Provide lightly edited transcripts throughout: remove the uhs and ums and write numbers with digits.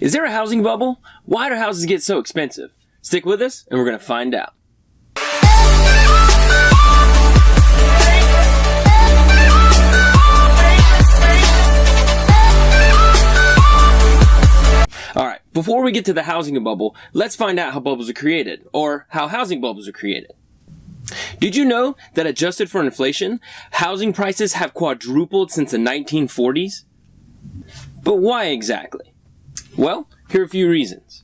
Is there a housing bubble? Why do houses get so expensive? Stick with us and we're going to find out. Alright, before we get to the housing bubble, let's find out how bubbles are created, or how housing bubbles are created. Did you know that adjusted for inflation, housing prices have quadrupled since the 1940s? But why exactly? Well, here are a few reasons.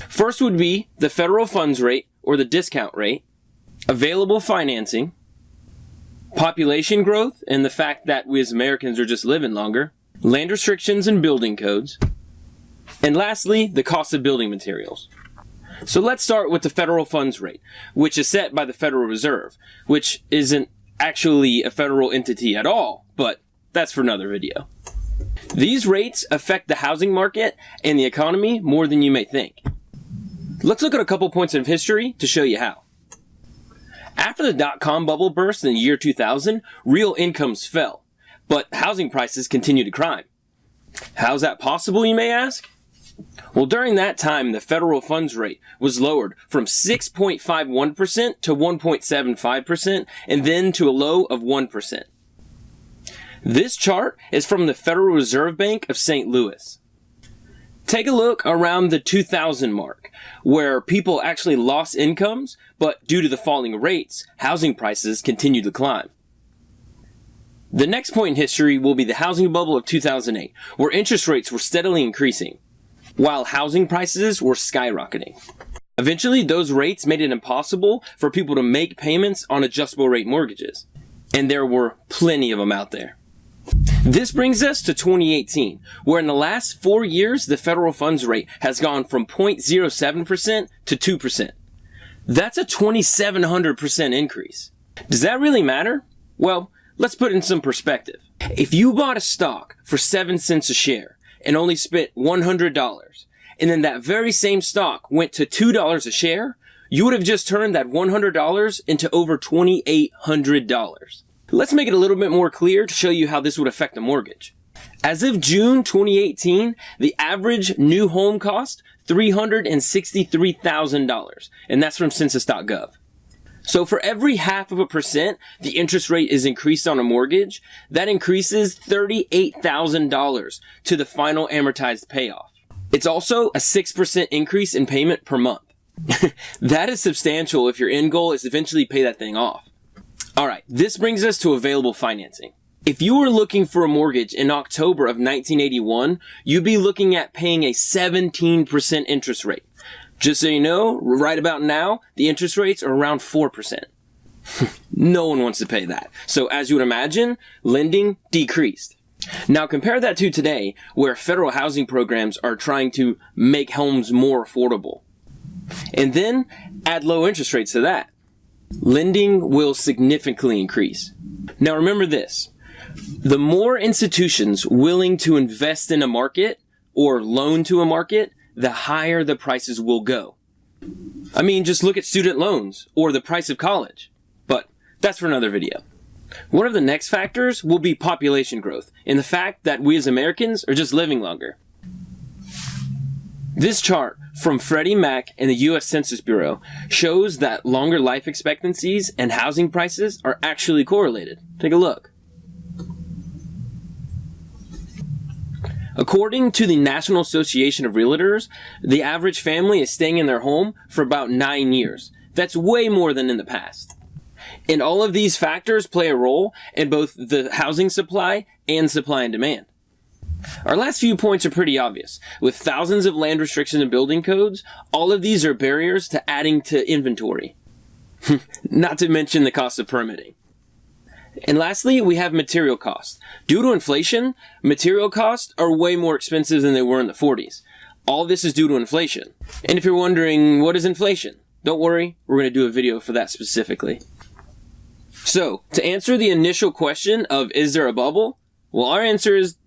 First would be the federal funds rate, or the discount rate, available financing, population growth, and the fact that we as Americans are just living longer, land restrictions and building codes, and lastly, the cost of building materials. So let's start with the federal funds rate, which is set by the Federal Reserve, which isn't actually a federal entity at all, but that's for another video. These rates affect the housing market and the economy more than you may think. Let's look at a couple points of history to show you how. After the dot-com bubble burst in the year 2000, real incomes fell, but housing prices continued to climb. How's that possible, you may ask? Well, during that time, the federal funds rate was lowered from 6.51% to 1.75% and then to a low of 1%. This chart is from the Federal Reserve Bank of St. Louis. Take a look around the 2000 mark, where people actually lost incomes, but due to the falling rates, housing prices continued to climb. The next point in history will be the housing bubble of 2008, where interest rates were steadily increasing, while housing prices were skyrocketing. Eventually, those rates made it impossible for people to make payments on adjustable rate mortgages. And there were plenty of them out there. This brings us to 2018, where in the last 4 years, the federal funds rate has gone from 0.07% to 2%. That's a 2,700% increase. Does that really matter? Well, let's put it in some perspective. If you bought a stock for 7 cents a share, and only spent $100, and then that very same stock went to $2 a share, you would have just turned that $100 into over $2,800. Let's make it a little bit more clear to show you how this would affect a mortgage. As of June 2018, the average new home cost $363,000, and that's from census.gov. So for every 0.5%, the interest rate is increased on a mortgage, that increases $38,000 to the final amortized payoff. It's also a 6% increase in payment per month. That is substantial if your end goal is to eventually pay that thing off. Alright, this brings us to available financing. If you were looking for a mortgage in October of 1981, you'd be looking at paying a 17% interest rate. Just so you know, right about now, the interest rates are around 4%. No one wants to pay that. So as you would imagine, lending decreased. Now compare that to today, where federal housing programs are trying to make homes more affordable. And then add low interest rates to that. Lending will significantly increase. Now remember this. The more institutions willing to invest in a market or loan to a market, the higher the prices will go. I mean, just look at student loans or the price of college. But that's for another video. One of the next factors will be population growth and the fact that we as Americans are just living longer. This chart from Freddie Mac and the U.S. Census Bureau shows that longer life expectancies and housing prices are actually correlated. Take a look. According to the National Association of Realtors, the average family is staying in their home for about 9 years. That's way more than in the past. And all of these factors play a role in both the housing supply and supply and demand. Our last few points are pretty obvious. With thousands of land restrictions and building codes, all of these are barriers to adding to inventory. Not to mention the cost of permitting. And lastly, we have material costs. Due to inflation, material costs are way more expensive than they were in the 40s. All this is due to inflation. And if you're wondering, what is inflation? Don't worry, we're going to do a video for that specifically. So, to answer the initial question of is there a bubble? Well, our answer is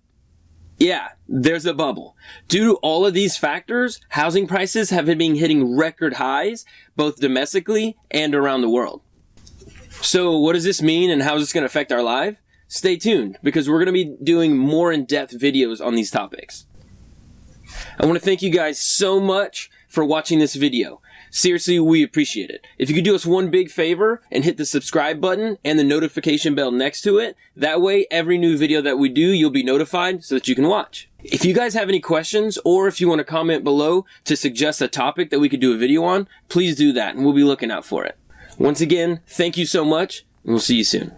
yeah, there's a bubble. Due to all of these factors, housing prices have been hitting record highs, both domestically and around the world. So what does this mean and how is this going to affect our life? Stay tuned, because we're going to be doing more in-depth videos on these topics. I want to thank you guys so much for watching this video. Seriously, we appreciate it. If you could do us one big favor and hit the subscribe button and the notification bell next to it, that way every new video that we do, you'll be notified so that you can watch. If you guys have any questions or if you want to comment below to suggest a topic that we could do a video on, please do that and we'll be looking out for it. Once again, thank you so much and we'll see you soon.